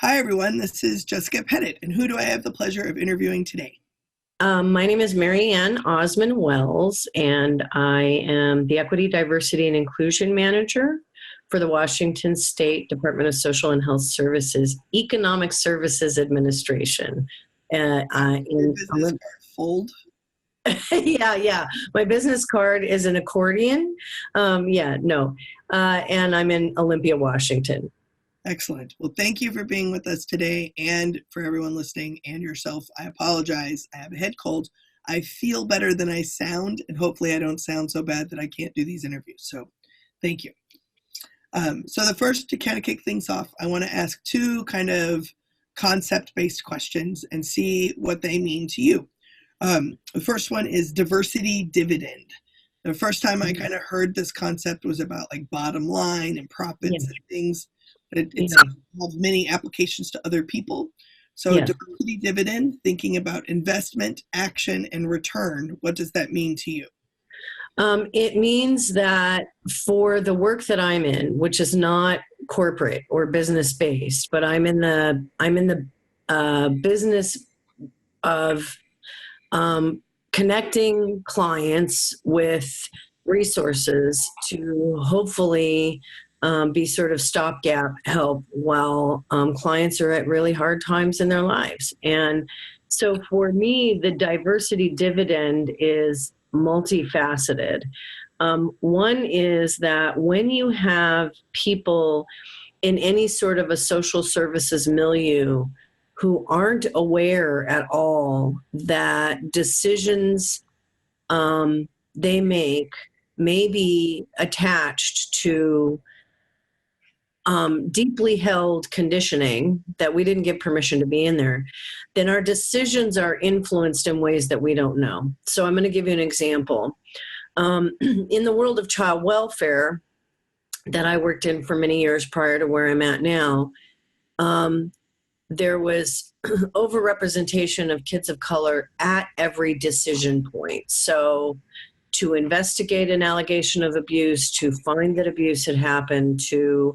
Hi, everyone. This is Jessica Pettitt, and who do I have the pleasure of interviewing today? My name is Marianne Ozmun Wells, and I am the Equity, Diversity, and Inclusion Manager for the Washington State Department of Social and Health Services Economic Services Administration. Your business card fold. Yeah. My business card is an accordion. And I'm in Olympia, Washington. Excellent. Well, thank you for being with us today, and for everyone listening and yourself. I apologize. I have a head cold. I feel better than I sound, and hopefully I don't sound so bad that I can't do these interviews. So thank you. So the first, to kind of kick things off, I want to ask two kind of concept-based questions and see what they mean to you. The first one is diversity dividend. The first time I kind of heard this concept was about like bottom line and profits and things, but it has many applications to other people. So diversity dividend, thinking about investment, action, and return, what does that mean to you? It means that for the work that I'm in, which is not corporate or business based, but I'm in the business of connecting clients with resources to hopefully be sort of stopgap help while clients are at really hard times in their lives. And so for me, the diversity dividend is multifaceted. One is that when you have people in any sort of a social services milieu who aren't aware at all that decisions they make may be attached to deeply held conditioning that we didn't give permission to be in there, then our decisions are influenced in ways that we don't know. So I'm going to give you an example. In the world of child welfare that I worked in for many years prior to where I'm at now, there was overrepresentation of kids of color at every decision point. So to investigate an allegation of abuse, to find that abuse had happened, to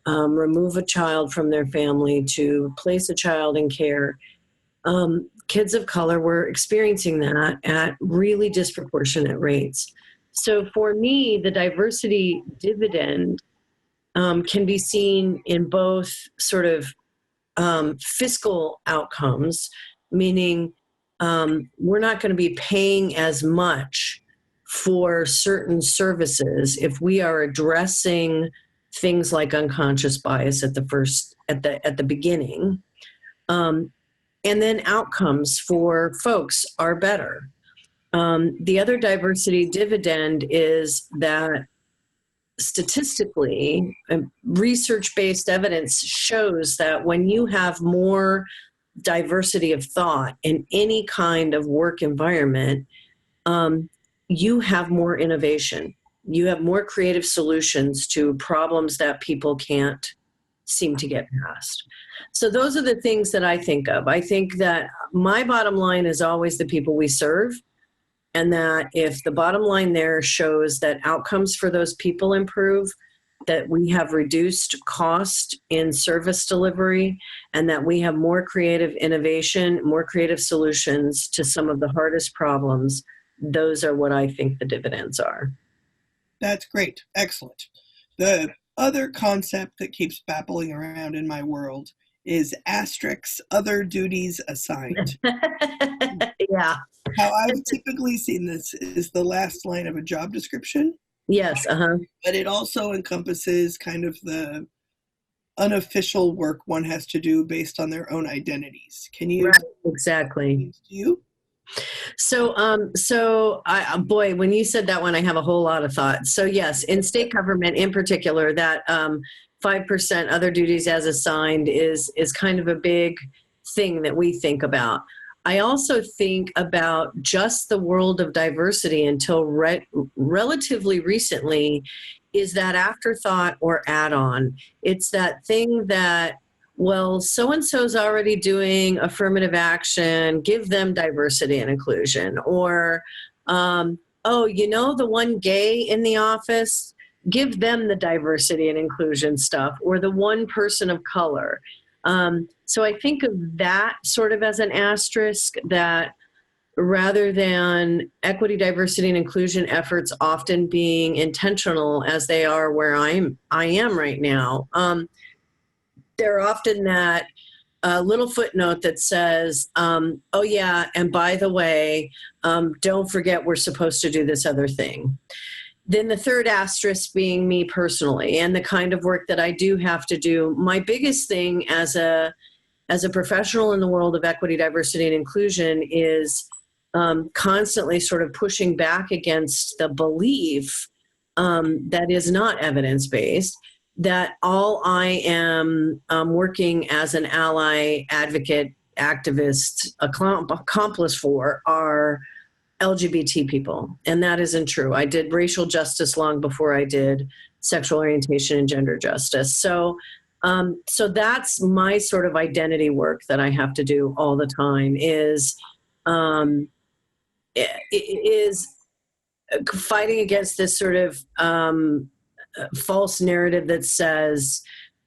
remove a child from their family, to place a child in care, kids of color were experiencing that at really disproportionate rates. So for me, the diversity dividend can be seen in both sort of fiscal outcomes, meaning we're not going to be paying as much for certain services if we are addressing things like unconscious bias at the beginning, and then outcomes for folks are better. The other diversity dividend is that statistically, research-based evidence shows that when you have more diversity of thought in any kind of work environment, you have more innovation. You have more creative solutions to problems that people can't seem to get past. So those are the things that I think of. I think that my bottom line is always the people we serve. And that if the bottom line there shows that outcomes for those people improve, that we have reduced cost in service delivery, and that we have more creative innovation, more creative solutions to some of the hardest problems, those are what I think the dividends are. That's great. Excellent. The other concept that keeps babbling around in my world is asterisks, other duties assigned. Yeah. How I've typically seen this is the last line of a job description. Yes. But it also encompasses kind of the unofficial work one has to do based on their own identities. Can you? Right, exactly. Do you? So boy, when you said that one, I have a whole lot of thoughts. So yes, in state government in particular, that 5% other duties as assigned is kind of a big thing that we think about. I also think about just the world of diversity until relatively recently is that afterthought or add-on. It's that thing that, well, so-and-so's already doing affirmative action, give them diversity and inclusion. Or, the one gay in the office, give them the diversity and inclusion stuff. Or the one person of color. So I think of that sort of as an asterisk, that rather than equity, diversity, and inclusion efforts often being intentional as they are where I am right now, they're often that little footnote that says, oh yeah, and by the way, don't forget we're supposed to do this other thing. Then the third asterisk being me personally and the kind of work that I do have to do. My biggest thing as a professional in the world of equity, diversity, and inclusion is constantly sort of pushing back against the belief that is not evidence-based, that all I am working as an ally, advocate, activist, accomplice for are LGBT people. And that isn't true. I did racial justice long before I did sexual orientation and gender justice. So that's my sort of identity work that I have to do all the time is fighting against this sort of false narrative that says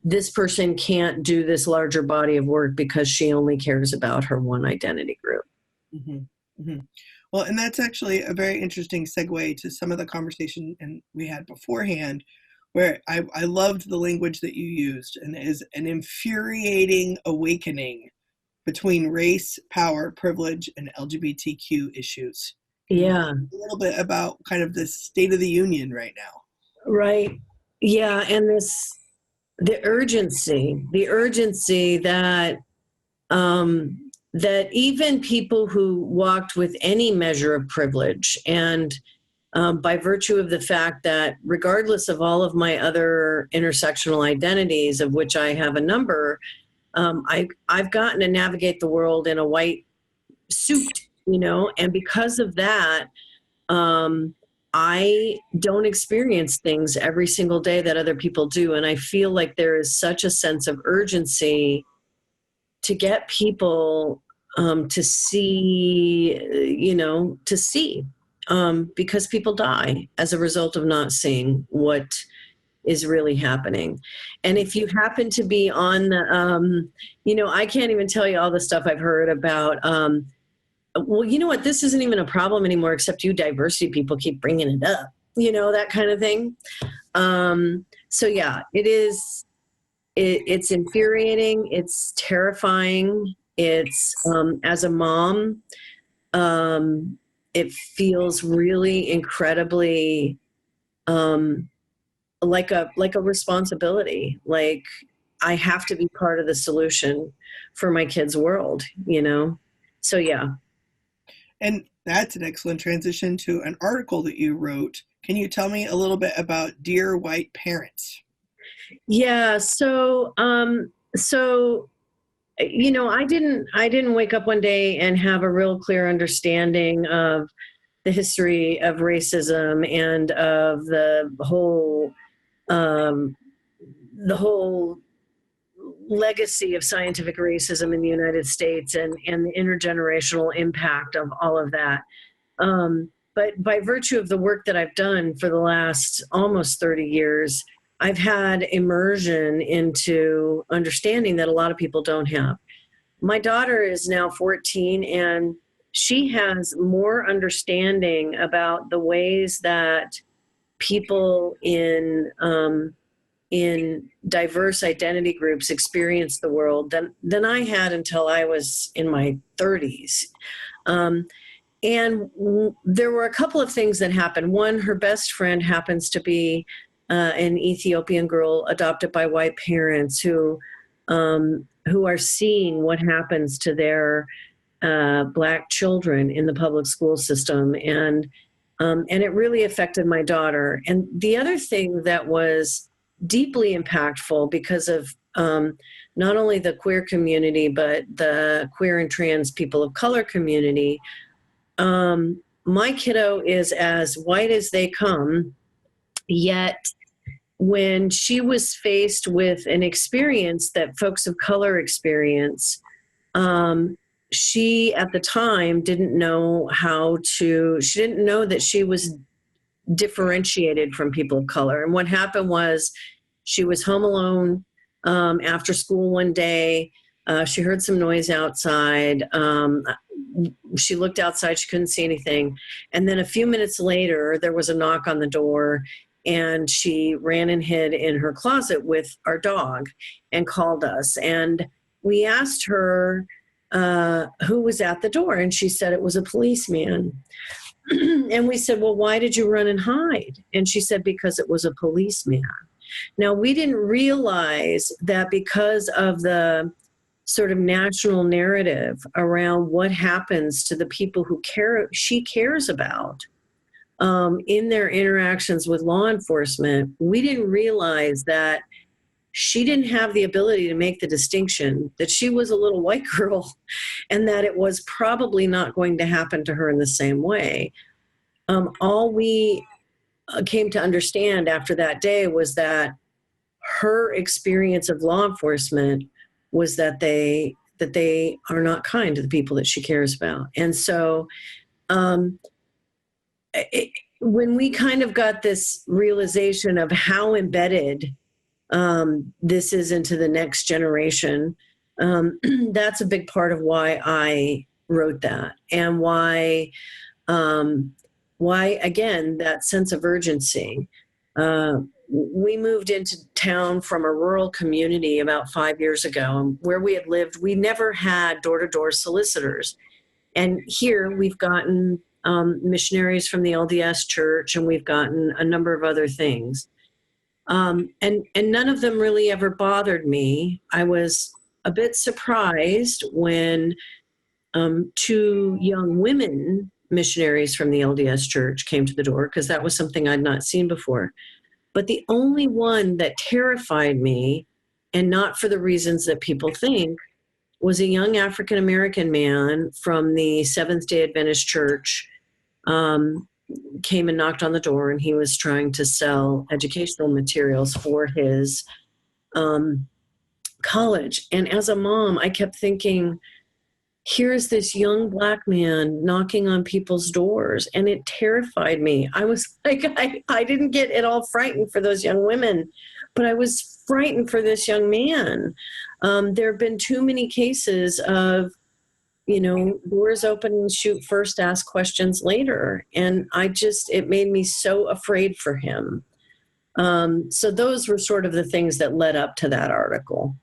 this person can't do this larger body of work because she only cares about her one identity group. Mm-hmm. Mm-hmm. Well, and that's actually a very interesting segue to some of the conversation we had beforehand, where I loved the language that you used, and is an infuriating awakening between race, power, privilege, and LGBTQ issues. Yeah. A little bit about kind of the state of the union right now. Right. Yeah. And the urgency that, that even people who walked with any measure of privilege, and by virtue of the fact that regardless of all of my other intersectional identities, of which I have a number, I've gotten to navigate the world in a white suit, and because of that, I don't experience things every single day that other people do. And I feel like there is such a sense of urgency to get people to see, because people die as a result of not seeing what is really happening. And if you happen to be on the, I can't even tell you all the stuff I've heard about, well, you know what, this isn't even a problem anymore, except you diversity people keep bringing it up, that kind of thing. So yeah, it's infuriating. It's terrifying. It's, as a mom, it feels really incredibly, like a responsibility. Like I have to be part of the solution for my kids' world, So yeah. And that's an excellent transition to an article that you wrote. Can you tell me a little bit about Dear White Parents? Yeah. So, I didn't wake up one day and have a real clear understanding of the history of racism and of the whole legacy of scientific racism in the United States and the intergenerational impact of all of that. But by virtue of the work that I've done for the last almost 30 years, I've had immersion into understanding that a lot of people don't have. My daughter is now 14, and she has more understanding about the ways that people in diverse identity groups experience the world than I had until I was in my 30s. And there were a couple of things that happened. One, her best friend happens to be an Ethiopian girl adopted by white parents who are seeing what happens to their Black children in the public school system. And it really affected my daughter. And the other thing that was deeply impactful because of not only the queer community, but the queer and trans people of color community, my kiddo is as white as they come, yet when she was faced with an experience that folks of color experience, she at the time didn't know she didn't know that she was differentiated from people of color. And what happened was she was home alone. after school one day. She heard some noise outside. She looked outside. She couldn't see anything. And then a few minutes later, there was a knock on the door, and she ran and hid in her closet with our dog and called us. And we asked her who was at the door, and she said it was a policeman. And we said, well, why did you run and hide? And she said, because it was a policeman. Now, we didn't realize that because of the sort of national narrative around what happens to the people who she cares about in their interactions with law enforcement, we didn't realize that she didn't have the ability to make the distinction that she was a little white girl and that it was probably not going to happen to her in the same way. All we came to understand after that day was that her experience of law enforcement was that they are not kind to the people that she cares about. And so when we kind of got this realization of how embedded this is into the next generation, that's a big part of why I wrote that, and why again, that sense of urgency. We moved into town from a rural community about 5 years ago, and where we had lived, we never had door-to-door solicitors. And here we've gotten missionaries from the LDS Church, and we've gotten a number of other things. And none of them really ever bothered me. I was a bit surprised when 2 young women missionaries from the LDS Church came to the door, because that was something I'd not seen before. But the only one that terrified me, and not for the reasons that people think, was a young African-American man from the Seventh-day Adventist Church. Came and knocked on the door, and he was trying to sell educational materials for his college. And as a mom, I kept thinking, here's this young Black man knocking on people's doors, and it terrified me. I was like, I didn't get at all frightened for those young women, but I was frightened for this young man. There have been too many cases of, doors open and shoot first, ask questions later. And it made me so afraid for him. So those were sort of the things that led up to that article.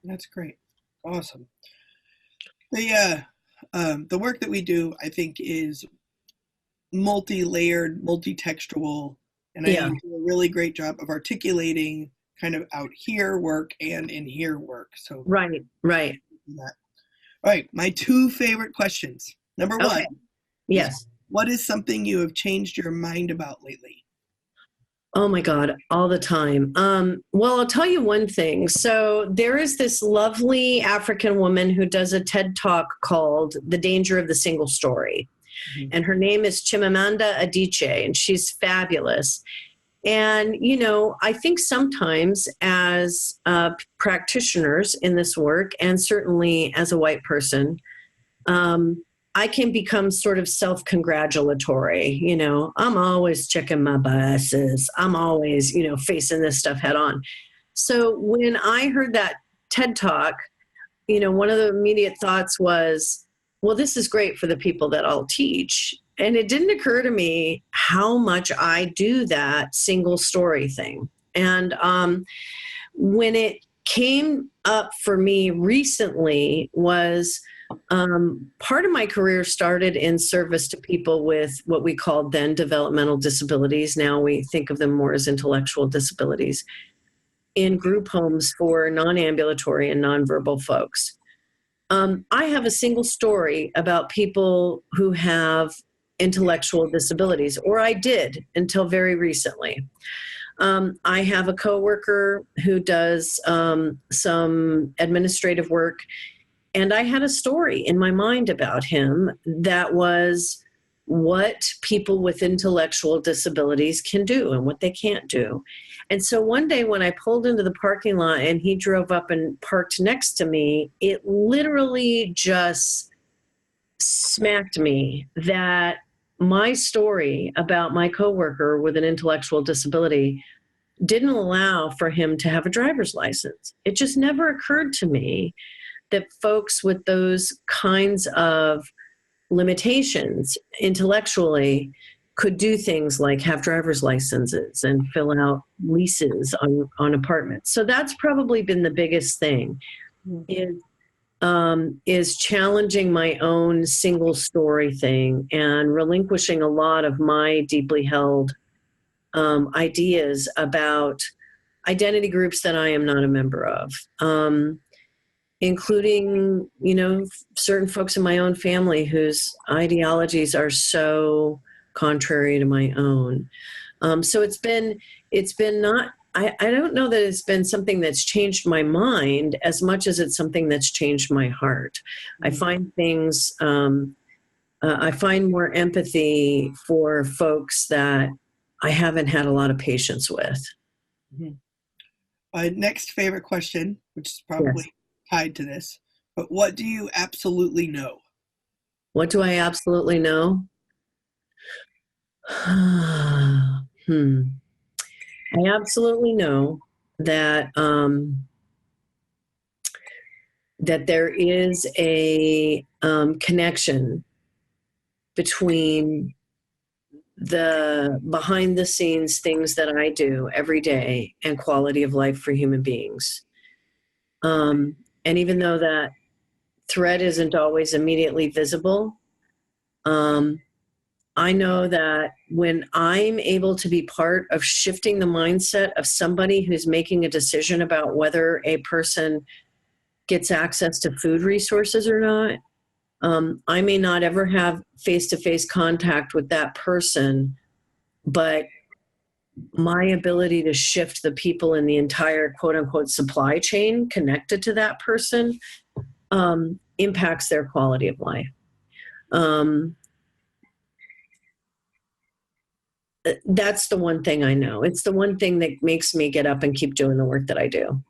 That's great. Awesome. The work that we do, I think, is multi-layered, multi-textual, and I think do a really great job of articulating kind of out here work and in here work. So right. All right, my 2 favorite questions. Number 1. Yes. What is something you have changed your mind about lately? Oh my God, all the time. Well, I'll tell you one thing. So there is this lovely African woman who does a TED Talk called The Danger of the Single Story. Mm-hmm. And her name is Chimamanda Adichie, and she's fabulous. And, I think sometimes as practitioners in this work, and certainly as a white person, I can become sort of self-congratulatory. I'm always checking my biases. I'm always, facing this stuff head on. So when I heard that TED Talk, one of the immediate thoughts was, well, this is great for the people that I'll teach. And it didn't occur to me how much I do that single story thing. And when it came up for me recently was part of my career started in service to people with what we called then developmental disabilities. Now we think of them more as intellectual disabilities, in group homes for non-ambulatory and nonverbal folks. I have a single story about people who have intellectual disabilities, or I did until very recently. I have a coworker who does some administrative work, and I had a story in my mind about him that was what people with intellectual disabilities can do and what they can't do. And so one day when I pulled into the parking lot and he drove up and parked next to me, it literally just smacked me that my story about my coworker with an intellectual disability didn't allow for him to have a driver's license. It just never occurred to me that folks with those kinds of limitations intellectually could do things like have driver's licenses and fill out leases on apartments. So that's probably been the biggest thing, is challenging my own single story thing and relinquishing a lot of my deeply held ideas about identity groups that I am not a member of, including, certain folks in my own family whose ideologies are so contrary to my own. So it's been not, I don't know that it's been something that's changed my mind as much as it's something that's changed my heart. I find things, I find more empathy for folks that I haven't had a lot of patience with. Next favorite question, which is probably tied to this, but what do you absolutely know? What do I absolutely know? I absolutely know that that there is a connection between the behind the scenes things that I do every day and quality of life for human beings. And even though that thread isn't always immediately visible, I know that when I'm able to be part of shifting the mindset of somebody who's making a decision about whether a person gets access to food resources or not, I may not ever have face-to-face contact with that person, but my ability to shift the people in the entire quote-unquote supply chain connected to that person impacts their quality of life. That's the one thing I know. It's the one thing that makes me get up and keep doing the work that I do.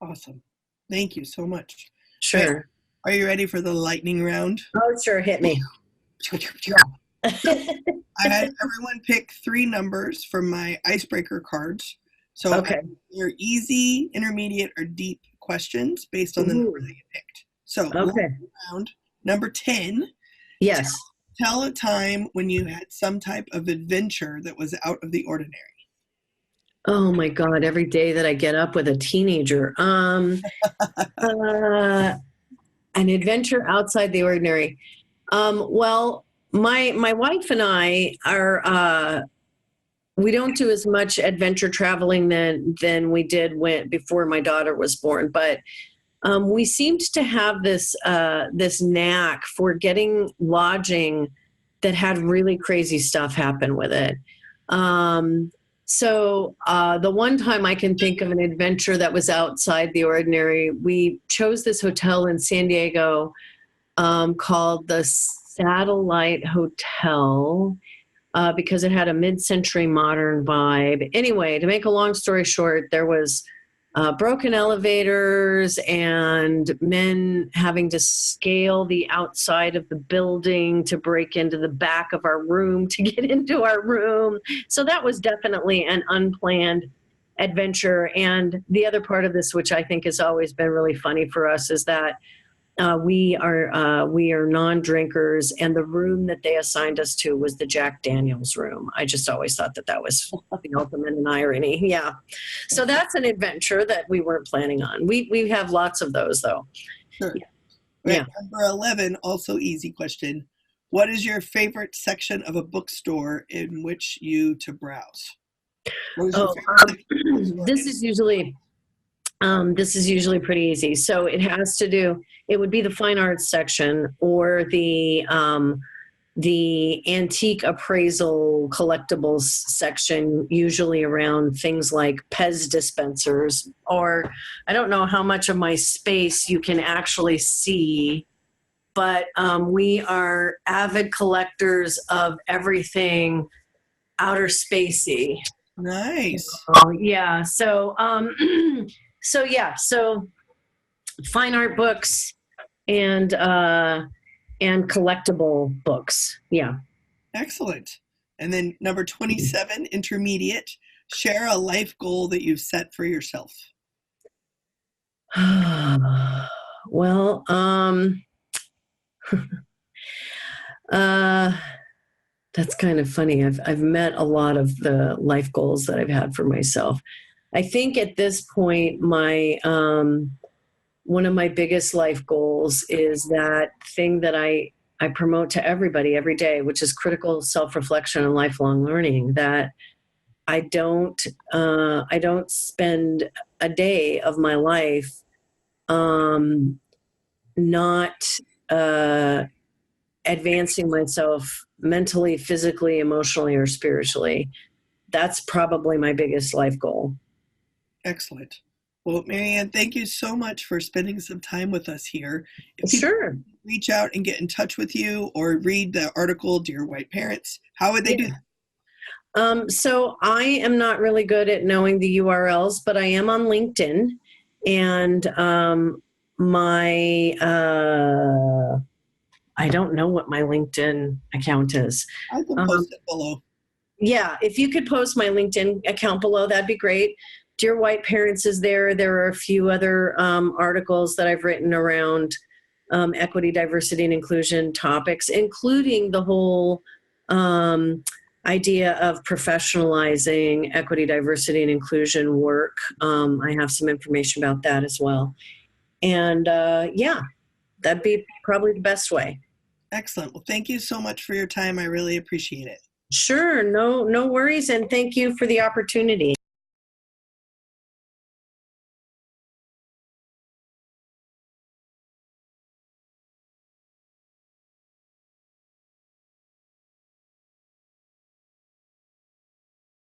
Awesome. Thank you so much. Sure. Are you ready for the lightning round? Oh, sure. Hit me. I had everyone pick 3 numbers from my icebreaker cards. So they're easy, intermediate, or deep questions based on the number that you picked. So round number 10. Yes. Tell a time when you had some type of adventure that was out of the ordinary. Oh my God, every day that I get up with a teenager. An adventure outside the ordinary. Well, my wife and I are, we don't do as much adventure traveling than we did before my daughter was born, but we seemed to have this knack for getting lodging that had really crazy stuff happen with it. So the one time I can think of an adventure that was outside the ordinary, we chose this hotel in San Diego called the Satellite Hotel because it had a mid-century modern vibe. Anyway, to make a long story short, there was broken elevators and men having to scale the outside of the building to break into the back of our room to get into our room. So that was definitely an unplanned adventure. And the other part of this, which I think has always been really funny for us, is that we are non-drinkers, and the room that they assigned us to was the Jack Daniels room. I just always thought that was the ultimate in irony. Yeah. So that's an adventure that we weren't planning on. We have lots of those, though. Sure. Yeah. Number 11, also easy question. What is your favorite section of a bookstore in which you to browse? This is usually pretty easy. So it would be the fine arts section or the antique appraisal collectibles section, usually around things like Pez dispensers, or I don't know how much of my space you can actually see, but we are avid collectors of everything outer spacey. Nice. Yeah. So fine art books and collectible books. Yeah. Excellent. And then number 27, intermediate. Share a life goal that you've set for yourself. Well, uh, that's kind of funny. I've met a lot of the life goals that I've had for myself. I think at this point, my one of my biggest life goals is that thing that I promote to everybody every day, which is critical self-reflection and lifelong learning. That I don't spend a day of my life not advancing myself mentally, physically, emotionally, or spiritually. That's probably my biggest life goal. Excellent. Well, Marianne, thank you so much for spending some time with us here. If people Sure. reach out and get in touch with you or read the article, Dear White Parents, how would they do that? So I am not really good at knowing the URLs, but I am on LinkedIn, and my I don't know what my LinkedIn account is. I can post it below. Yeah, if you could post my LinkedIn account below, that'd be great. Dear White Parents is there. There are a few other articles that I've written around equity, diversity, and inclusion topics, including the whole idea of professionalizing equity, diversity, and inclusion work. I have some information about that as well. And yeah, that'd be probably the best way. Excellent. Well, thank you so much for your time. I really appreciate it. Sure, no worries, and thank you for the opportunity.